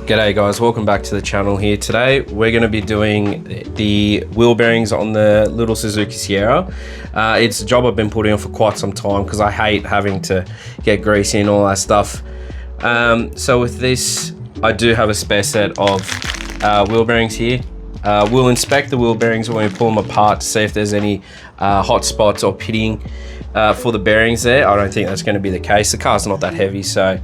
G'day guys, welcome back to the channel here. Today we're going to be doing the wheel bearings on the little Suzuki Sierra. It's a job I've been putting on for quite some time because I hate having to get greasy and all that stuff. So with this, I do have a spare set of wheel bearings here. We'll inspect the wheel bearings when we pull them apart to see if there's any hot spots or pitting for the bearings there. I don't think that's going to be the case. The car's not that heavy, so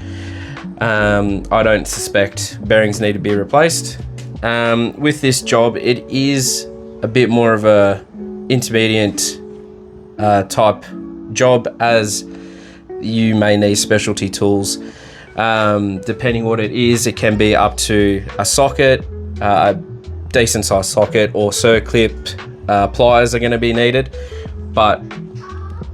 I don't suspect bearings need to be replaced. With this job, it is a bit more of a intermediate type job, as you may need specialty tools. Depending what it is, it can be up to a socket, a decent sized socket, or circlip pliers are going to be needed, but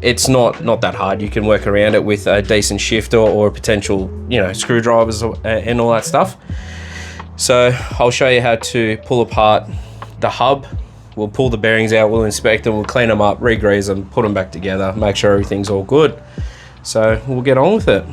it's not that hard. You can work around it with a decent shifter or potential, screwdrivers and all that stuff. So I'll show you how to pull apart the hub. We'll pull the bearings out, we'll inspect them, we'll clean them up, re-grease them, put them back together, make sure everything's all good. So we'll get on with it.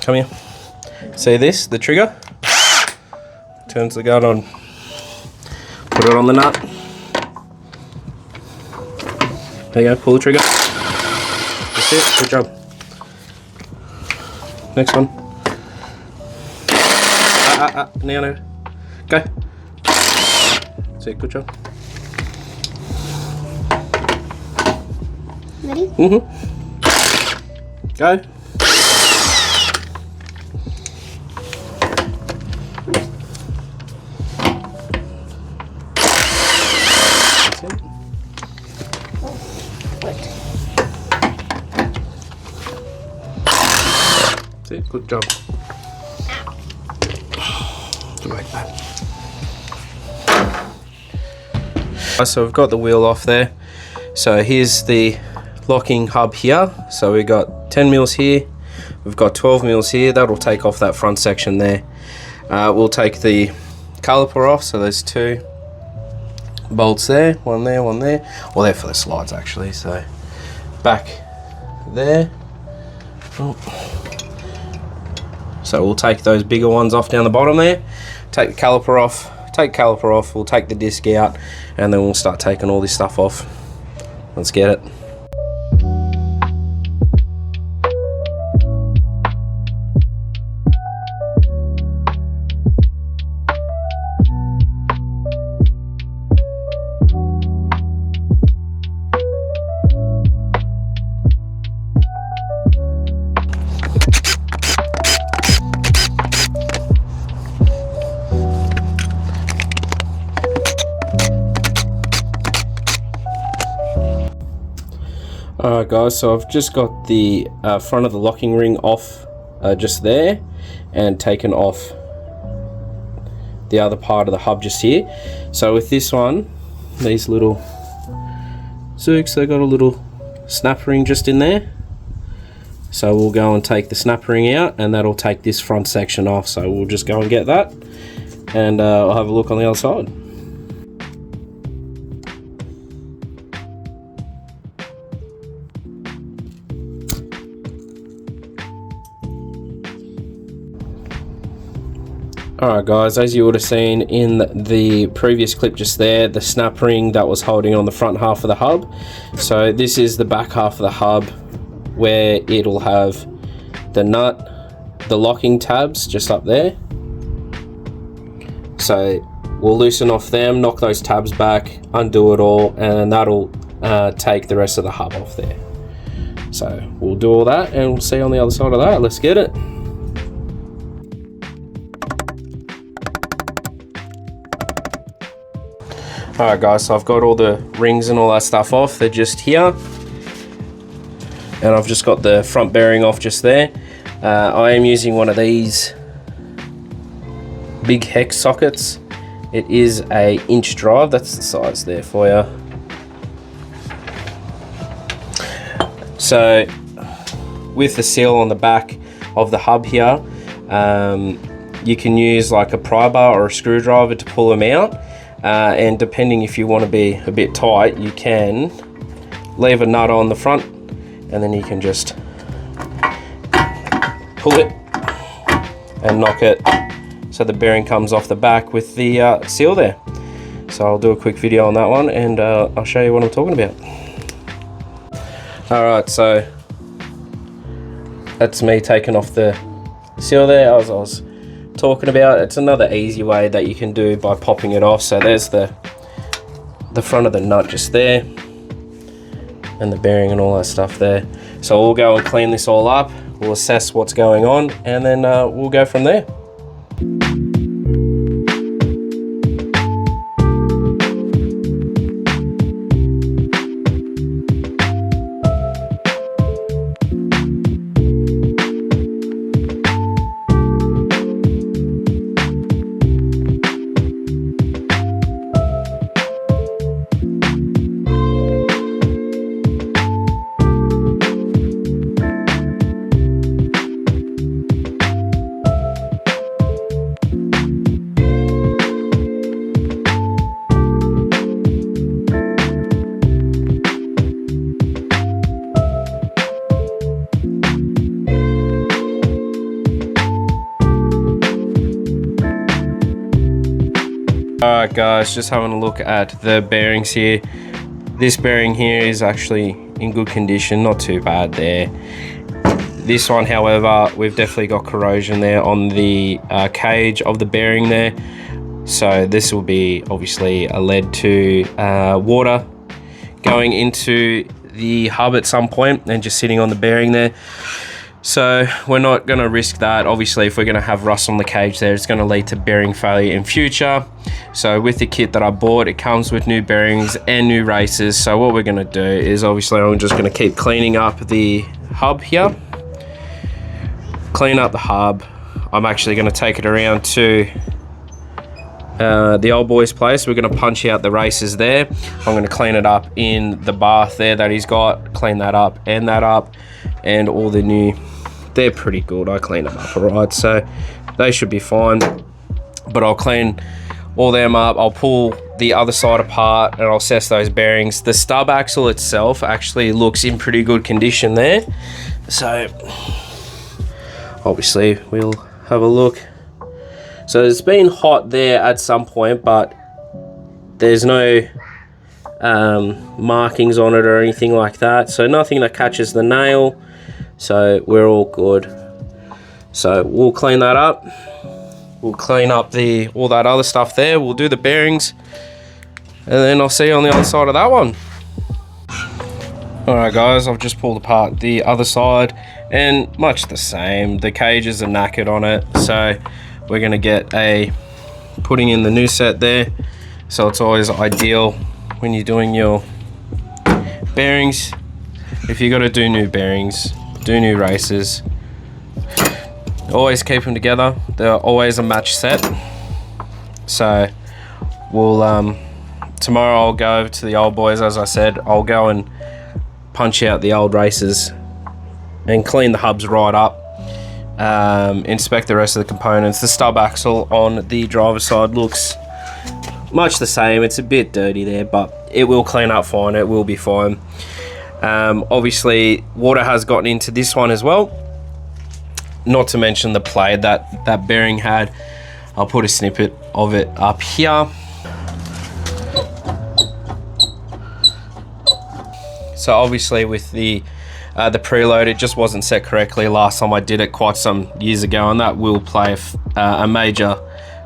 Come here. See this? The trigger? Turns the gun on. Put it on the nut. There you go, pull the trigger. That's it, good job. Next one. Now. Go. That's it, good job. Ready? Go. That's it, good job. Like that. So we've got the wheel off there. So here's the locking hub here. So we've got 10 mils here. We've got 12 mils here. That'll take off that front section there. We'll take the caliper off. So there's two bolts there. One there, one there. Well, they're for the slides actually. So back there. Oh. So we'll take those bigger ones off down the bottom there, take the caliper off, we'll take the disc out, and then we'll start taking all this stuff off. Let's get it. Alright guys, so I've just got the front of the locking ring off just there, and taken off the other part of the hub just here. So with this one, these little Zooks, they got a little snap ring just in there. So we'll go and take the snap ring out, and that'll take this front section off. So we'll just go and get that, and I'll have a look on the other side. Alright guys, as you would have seen in the previous clip just there, the snap ring that was holding on the front half of the hub. So this is the back half of the hub, where it'll have the nut, the locking tabs just up there. So we'll loosen off them, knock those tabs back, undo it all, and that'll take the rest of the hub off there. So we'll do all that, and we'll see you on the other side of that. Let's get it. Alright guys, so I've got all the rings and all that stuff off. They're just here. and I've just got the front bearing off just there. I am using one of these big hex sockets. It is a inch drive, that's the size there for you. So with the seal on the back of the hub here, you can use like a pry bar or a screwdriver to pull them out, and depending if you want to be a bit tight, you can leave a nut on the front and then you can just pull it and knock it so the bearing comes off the back with the seal there. So I'll do a quick video on that one, and I'll show you what I'm talking about. Alright, so that's me taking off the seal there as I was talking about. It's another easy way that you can do by popping it off. So there's the front of the nut just there, and the bearing and all that stuff there. So we'll go and clean this all up, we'll assess what's going on, and then we'll go from there. Alright guys, just having a look at the bearings here. This bearing here is actually in good condition, not too bad there. This one, however, we've definitely got corrosion there on the cage of the bearing there. So this will be obviously a lead to water going into the hub at some point and just sitting on the bearing there. So we're not going to risk that. Obviously, if we're going to have rust on the cage there, it's going to lead to bearing failure in future. So with the kit that I bought, it comes with new bearings and new races. So what we're going to do is, obviously, I'm just going to keep cleaning up the hub here. Clean up the hub. I'm actually going to take it around to the old boy's place. We're going to punch out the races there. I'm going to clean it up in the bath there that he's got. Clean that up, and all the new... They're pretty good. I cleaned them up alright, so they should be fine. But I'll clean all them up. I'll pull the other side apart and I'll assess those bearings. The stub axle itself actually looks in pretty good condition there. So obviously we'll have a look. So it's been hot there at some point, but there's no markings on it or anything like that. So nothing that catches the nail. So we're all good. So we'll clean that up. We'll clean up all that other stuff there. We'll do the bearings, and then I'll see you on the other side of that one. Alright guys, I've just pulled apart the other side, and much the same. The cages are knackered on it, so we're gonna get putting in the new set there. So it's always ideal when you're doing your bearings. If you got to do new bearings, do new races, always keep them together. They're always a match set. So we'll tomorrow I'll go over to the old boys. As I said, I'll go and punch out the old races and clean the hubs right up, inspect the rest of the components. The stub axle on the driver's side looks much the same. It's a bit dirty there, but it will clean up fine. It will be fine. Obviously water has gotten into this one as well, not to mention the play that bearing had. I'll put a snippet of it up here. So obviously with the preload, it just wasn't set correctly last time I did it quite some years ago, and that will play a major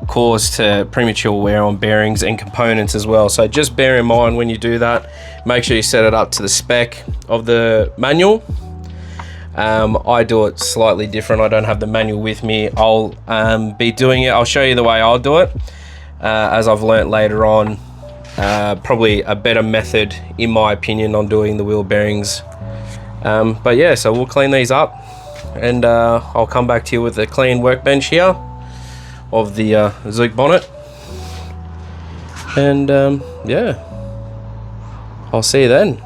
cause to premature wear on bearings and components as well. So just bear in mind when you do that, make sure you set it up to the spec of the manual. I do it slightly different. I don't have the manual with me. I'll be doing it. I'll show you the way I'll do it, as I've learnt later on. Probably a better method, in my opinion, on doing the wheel bearings But yeah, so we'll clean these up, and I'll come back to you with a clean workbench here of the Zook bonnet, and yeah, I'll see you then.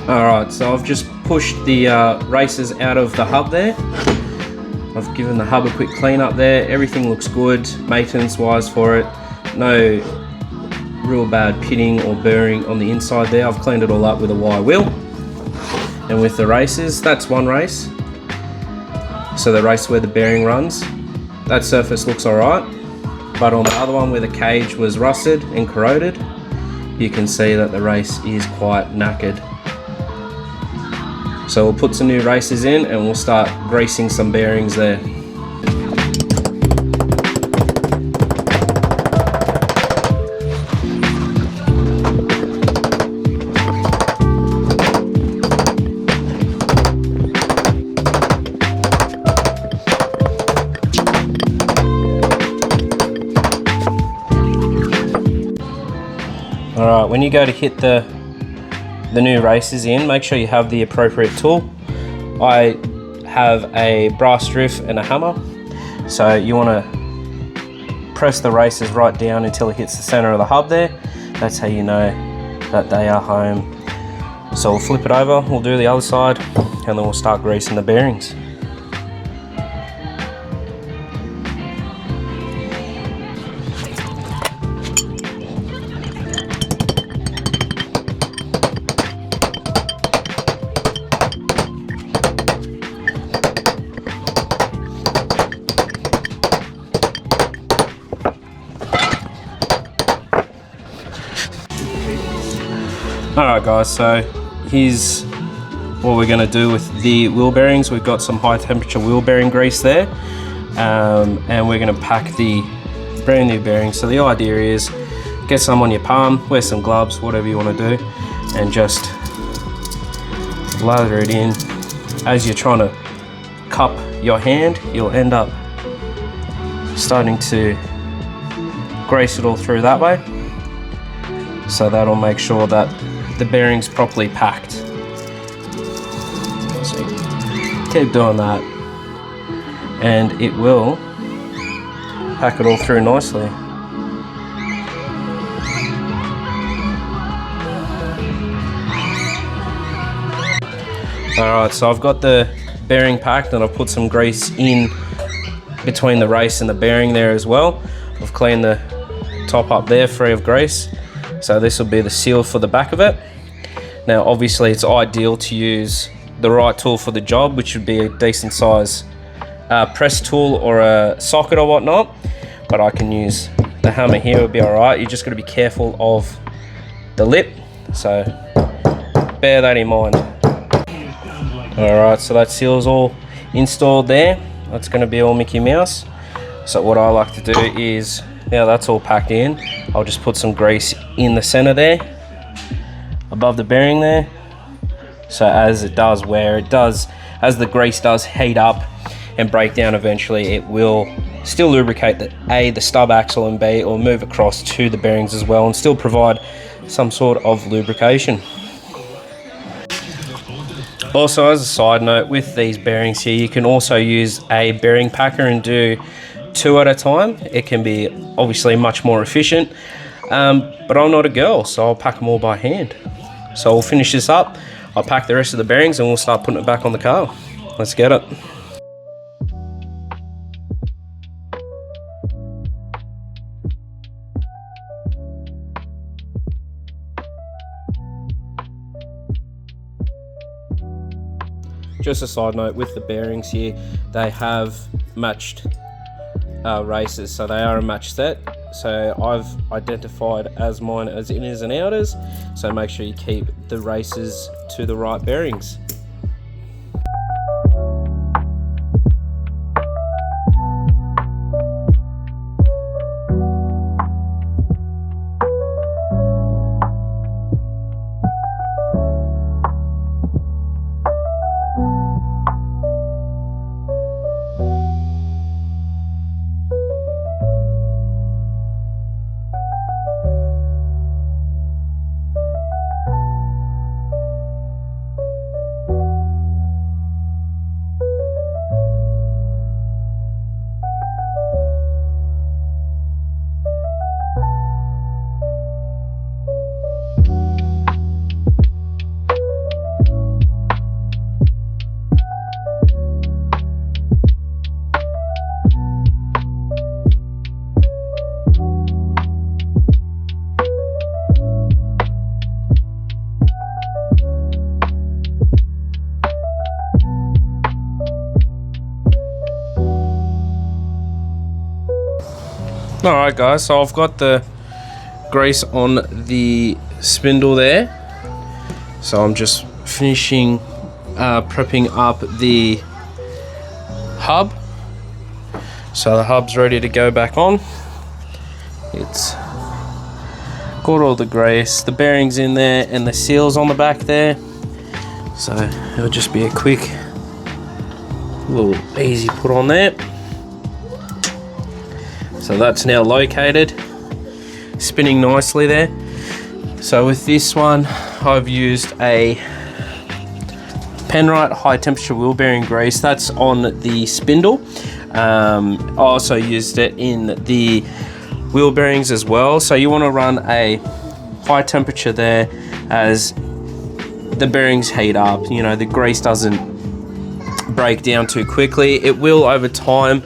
Alright, so I've just pushed the racers out of the hub there. I've given the hub a quick clean up there. Everything looks good maintenance wise for it. No real bad pitting or burring on the inside there. I've cleaned it all up with a wire wheel. And with the racers, that's one race. So the race where the bearing runs, that surface looks alright. But on the other one where the cage was rusted and corroded, you can see that the race is quite knackered. So we'll put some new racers in and we'll start greasing some bearings there. Alright, when you go to hit the new racers in, make sure you have the appropriate tool. I have a brass drift and a hammer, so you want to press the racers right down until it hits the center of the hub there. That's how you know that they are home. So we'll flip it over, we'll do the other side, and then we'll start greasing the bearings. Alright guys, so here's what we're going to do with the wheel bearings. We've got some high temperature wheel bearing grease there, and we're going to pack the brand new bearings. So the idea is get some on your palm, wear some gloves, whatever you want to do, and just lather it in. As you're trying to cup your hand, you'll end up starting to grease it all through that way. So that'll make sure that the bearing's properly packed. So keep doing that and it will pack it all through nicely. Alright, so I've got the bearing packed and I've put some grease in between the race and the bearing there as well. I've cleaned the top up there free of grease. So this will be the seal for the back of it. Now obviously it's ideal to use the right tool for the job, which would be a decent size press tool or a socket or whatnot, but I can use the hammer here, it would be alright. You just got to be careful of the lip, so bear that in mind. Alright, so that seal's all installed there. That's going to be all Mickey Mouse. So what I like to do is, now that's all packed in, I'll just put some grease in the center there, above the bearing there. So as it does wear, as the grease does heat up and break down eventually, it will still lubricate the stub axle, and B, it will move across to the bearings as well and still provide some sort of lubrication. Also, as a side note, with these bearings here, you can also use a bearing packer and do 2 at a time. It can be obviously much more efficient, but I'm not a girl, so I'll pack them all by hand. So we'll finish this up, I'll pack the rest of the bearings and we'll start putting it back on the car. Let's get it. Just a side note, with the bearings here, they have matched races, so they are a match set. So I've identified as mine as inners and outers, so make sure you keep the races to the right bearings. Alright guys, so I've got the grease on the spindle there, so I'm just finishing prepping up the hub. So the hub's ready to go back on. It's got all the grease, the bearings in there and the seals on the back there, so it'll just be a quick little easy put on there. So that's now located, spinning nicely there. So with this one, I've used a Penrite high temperature wheel bearing grease. That's on the spindle. I also used it in the wheel bearings as well. So you want to run a high temperature there as the bearings heat up. You know, the grease doesn't break down too quickly. It will over time.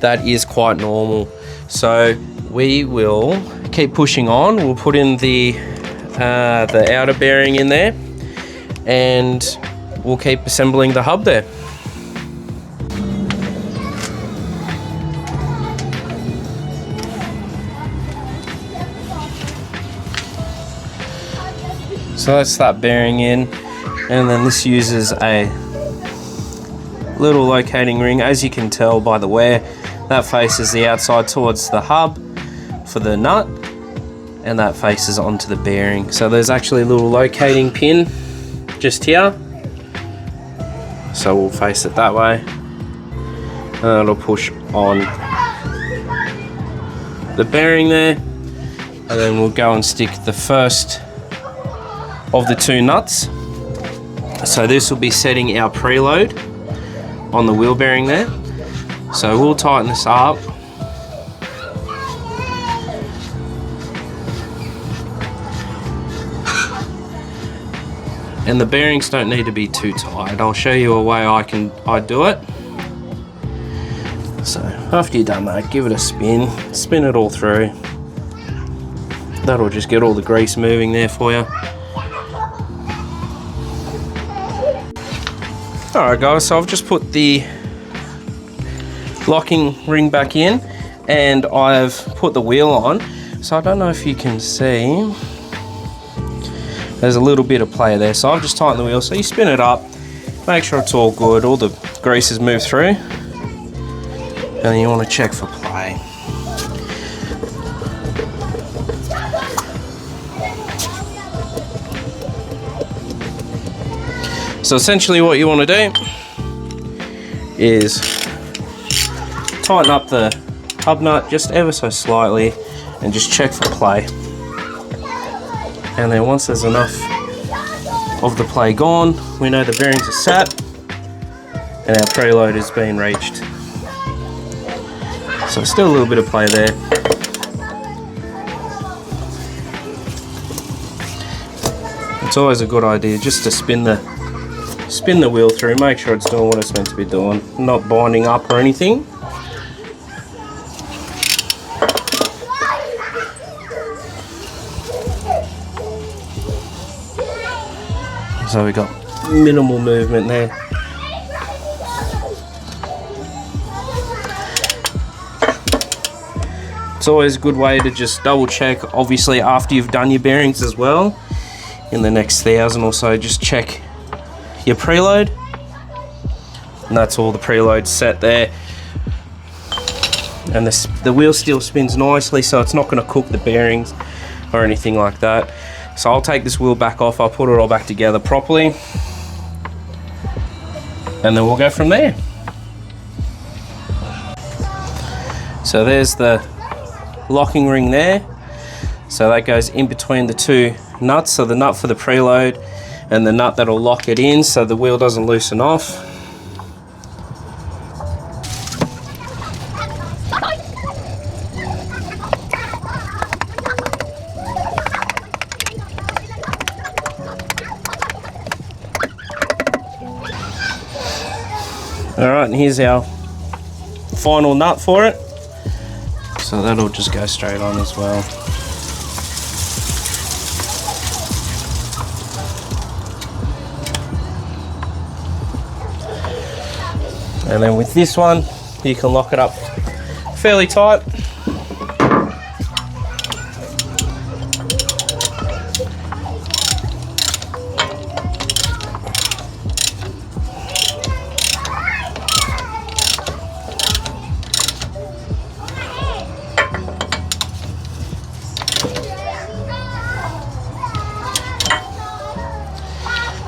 That is quite normal. So we will keep pushing on. We'll put in the outer bearing in there, and we'll keep assembling the hub there. So that's that bearing in, and then this uses a little locating ring. As you can tell by the wear, that faces the outside towards the hub for the nut, and that faces onto the bearing. So there's actually a little locating pin just here, so we'll face it that way, and it'll push on the bearing there, and then we'll go and stick the first of the 2 nuts. So this will be setting our preload on the wheel bearing there. So we'll tighten this up. And the bearings don't need to be too tight. I'll show you a way I do it. So after you've done that, give it a spin it all through. That'll just get all the grease moving there for you. Alright guys, so I've just put the locking ring back in and I've put the wheel on. So I don't know if you can see, there's a little bit of play there. So I've just tightened the wheel. So you spin it up, make sure it's all good, all the grease has moved through, and then you want to check for play. play. So essentially what you want to do is tighten up the hub nut just ever so slightly and just check for play. And then once there's enough of the play gone, we know the bearings are set and our preload has been reached. So still a little bit of play there. It's always a good idea just to spin the wheel through, make sure it's doing what it's meant to be doing, not binding up or anything. So we got minimal movement there. It's always a good way to just double check, obviously after you've done your bearings as well. In the next 1,000 or so, just check your preload. And that's all the preload set there. And the wheel still spins nicely, so it's not going to cook the bearings or anything like that. So I'll take this wheel back off, I'll put it all back together properly, and then we'll go from there. So there's the locking ring there. So that goes in between the two nuts, so the nut for the preload and the nut that'll lock it in so the wheel doesn't loosen off. Alright, and here's our final nut for it. So that'll just go straight on as well. And then with this one, you can lock it up fairly tight.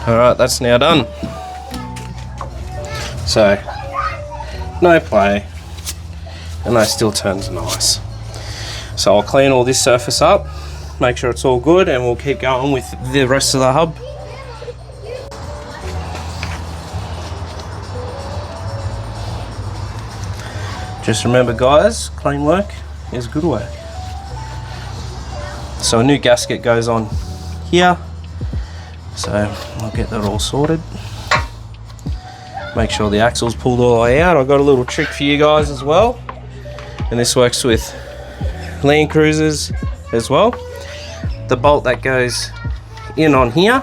Alright, that's now done. So, no play, and that still turns nice. So I'll clean all this surface up, make sure it's all good, and we'll keep going with the rest of the hub. Just remember guys, clean work is good work. So a new gasket goes on here. So I'll get that all sorted. Make sure the axle's pulled all the way out. I've got a little trick for you guys as well. And this works with Land Cruisers as well. The bolt that goes in on here,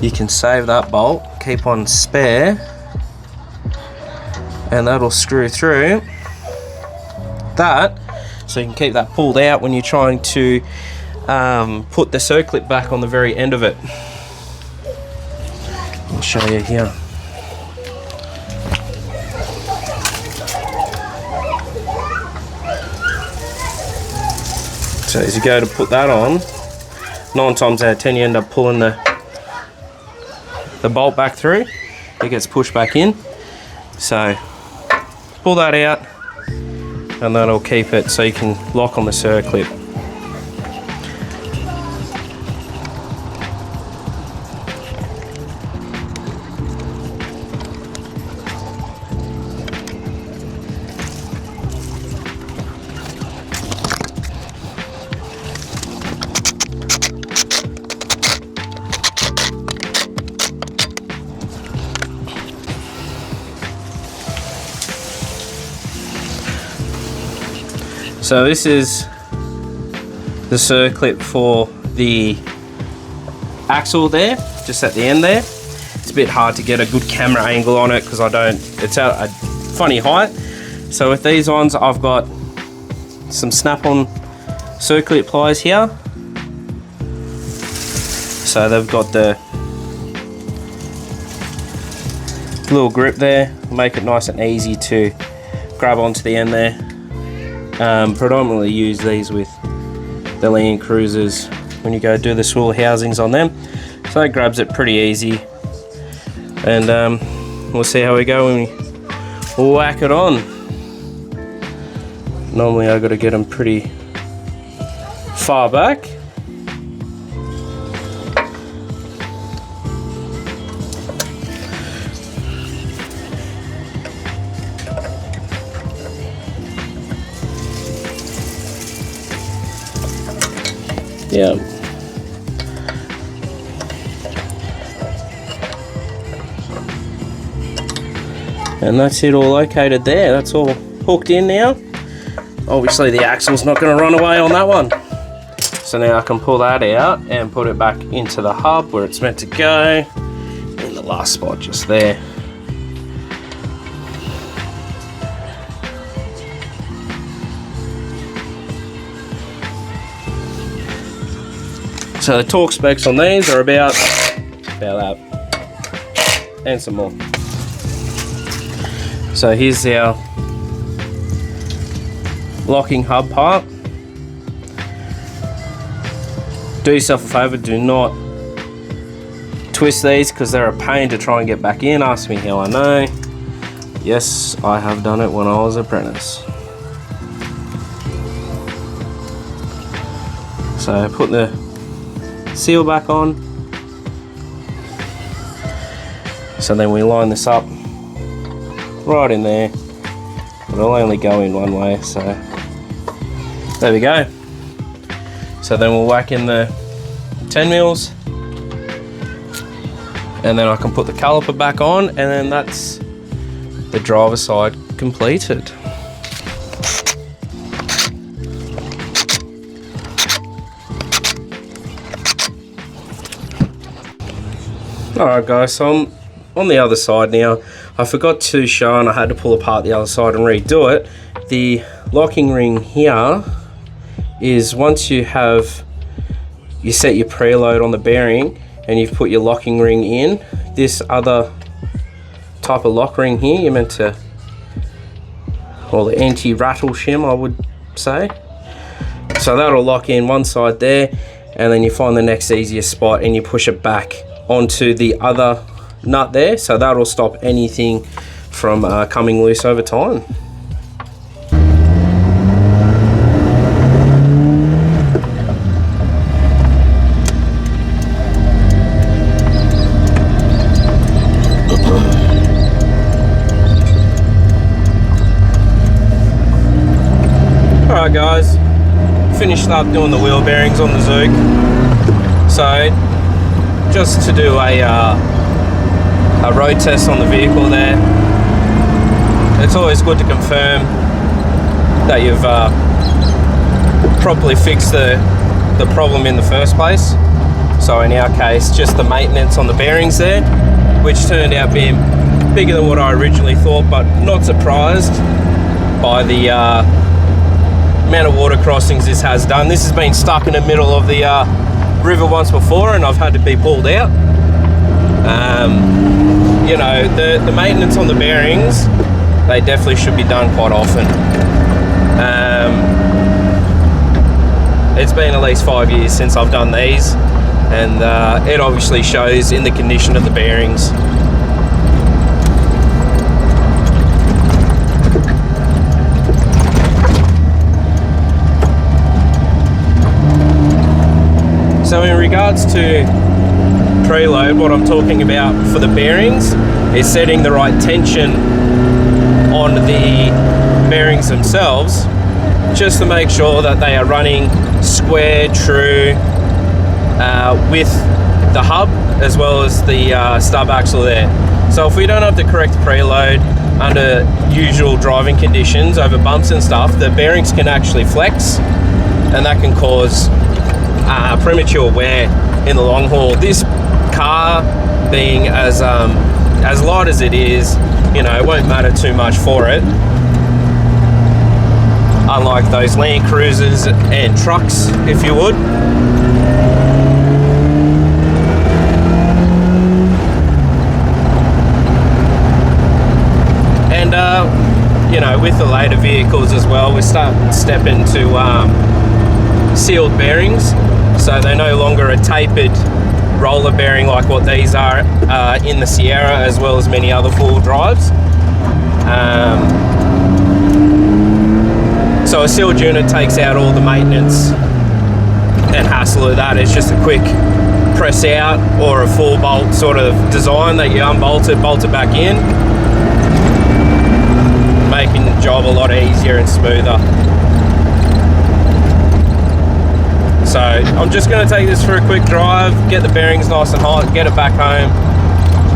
you can save that bolt, keep on spare, and that'll screw through that. So you can keep that pulled out when you're trying to put the circlip back on the very end of it. I'll show you here. So as you go to put that on, 9 times out of 10 you end up pulling the bolt back through. It gets pushed back in. So pull that out and that'll keep it so you can lock on the circlip. So this is the circlip for the axle there, just at the end there. It's a bit hard to get a good camera angle on it because it's at a funny height. So with these ones, I've got some snap-on circlip pliers here. So they've got the little grip there, make it nice and easy to grab onto the end there. Predominantly use these with the Land Cruisers when you go do the swivel housings on them. So it grabs it pretty easy, and we'll see how we go when we whack it on. Normally I've got to get them pretty far back. Yeah. And that's it, all located there. That's all hooked in now. Obviously the axle's not going to run away on that one. So now I can pull that out and put it back into the hub where it's meant to go, in the last spot just there. So the torque specs on these are about that, and some more. So here's our locking hub part. Do yourself a favour, do not twist these because they're a pain to try and get back in. Ask me how I know. Yes, I have done it when I was an apprentice. So put the seal back on. So then we line this up right in there. It'll only go in one way, so there we go. So then we'll whack in the 10 mils, and then I can put the caliper back on, and then that's the driver side completed. Alright guys, so I'm on the other side now. I forgot to show, and I had to pull apart the other side and redo it. The locking ring here is once you set your preload on the bearing and you've put your locking ring in, this other type of lock ring here, you're meant to, or the anti-rattle shim I would say. So that'll lock in one side there, and then you find the next easiest spot and you push it back onto the other nut there, so that'll stop anything from coming loose over time. Alright guys, finished up doing the wheel bearings on the Zook. So just to do a road test on the vehicle there, it's always good to confirm that you've properly fixed the problem in the first place. So in our case, just the maintenance on the bearings there, which turned out being bigger than what I originally thought, but not surprised by the amount of water crossings this has done. This has been stuck in the middle of the river once before, and I've had to be pulled out. You know, the maintenance on the bearings, they definitely should be done quite often. It's been at least 5 years since I've done these, and it obviously shows in the condition of the bearings. So in regards to preload, what I'm talking about for the bearings is setting the right tension on the bearings themselves, just to make sure that they are running square, true, with the hub as well as the stub axle there. So if we don't have the correct preload under usual driving conditions over bumps and stuff, the bearings can actually flex, and that can cause premature wear in the long haul. This car being as light as it is, you know, it won't matter too much for it, unlike those Land Cruisers and trucks, if you would. And you know, with the later vehicles as well, we're starting to step into sealed bearings, so they're no longer a tapered roller bearing like what these are in the Sierra, as well as many other four-wheel drives. So a sealed unit takes out all the maintenance and hassle of that. It's just a quick press out or a 4-bolt sort of design that you unbolt it, bolt it back in, making the job a lot easier and smoother. So I'm just going to take this for a quick drive, get the bearings nice and hot, get it back home.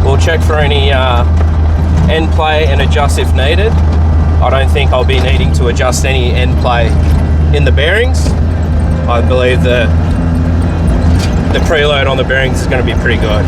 We'll check for any end play and adjust if needed. I don't think I'll be needing to adjust any end play in the bearings. I believe the preload on the bearings is going to be pretty good.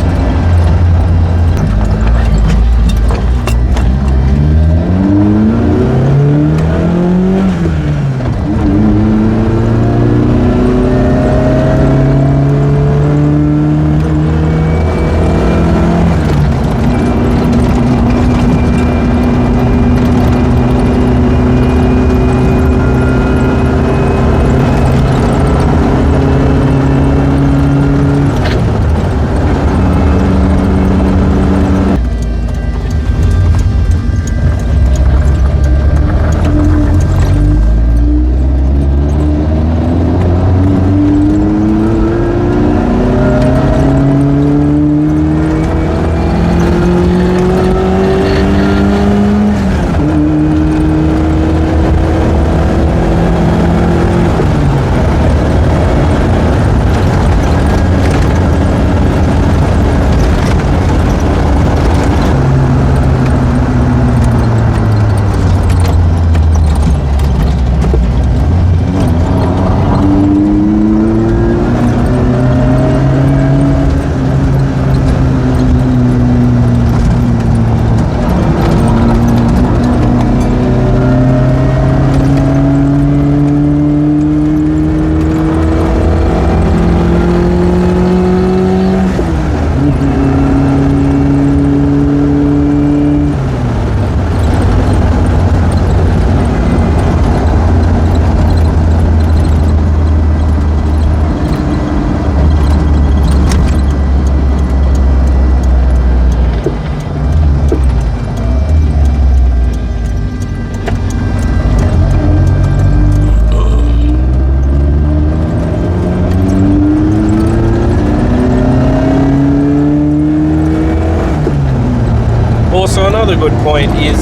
Also, another good point is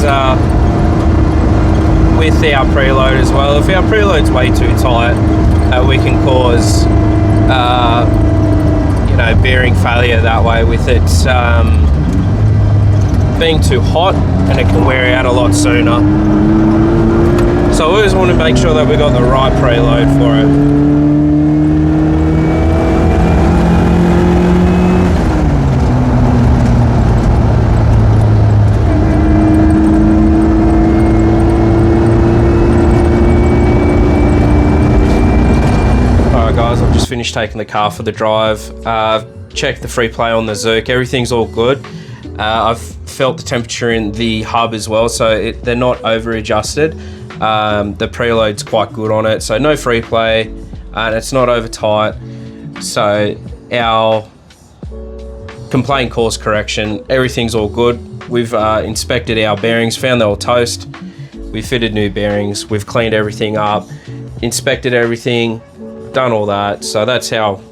with our preload as well. If our preload's way too tight, we can cause bearing failure that way with it being too hot, and it can wear out a lot sooner. So I always want to make sure that we got the right preload for it. I've just finished taking the car for the drive. Checked the free play on the Zerk. Everything's all good. I've felt the temperature in the hub as well, so they're not over adjusted. The preload's quite good on it, so no free play, and it's not over tight. So our complaint course correction, everything's all good. We've inspected our bearings, found they were toast. We fitted new bearings. We've cleaned everything up, inspected everything, done all that. So that's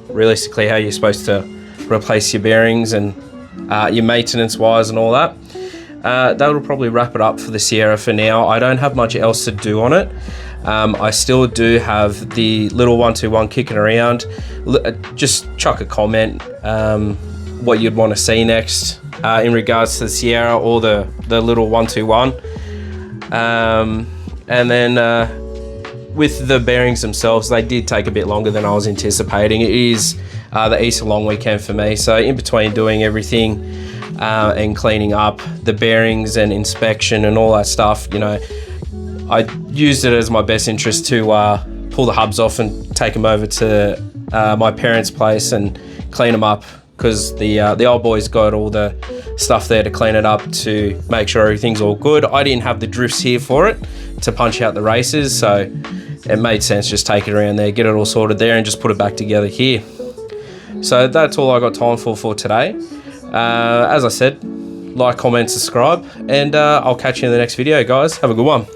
realistically how you're supposed to replace your bearings and your maintenance wise and all that. That'll probably wrap it up for the Sierra for now. I don't have much else to do on it. I still do have the little 121 kicking around. Just chuck a comment what you'd want to see next in regards to the Sierra or the little 121. And then with the bearings themselves, they did take a bit longer than I was anticipating. It is the Easter long weekend for me, so in between doing everything and cleaning up the bearings and inspection and all that stuff, I used it as my best interest to pull the hubs off and take them over to my parents' place and clean them up because the old boy's got all the stuff there to clean it up to make sure everything's all good. I didn't have the drifts here for it to punch out the races, so it made sense just take it around there, get it all sorted there, and just put it back together here. So that's all I got time for today. As I said, like, comment, subscribe, and I'll catch you in the next video, guys. Have a good one.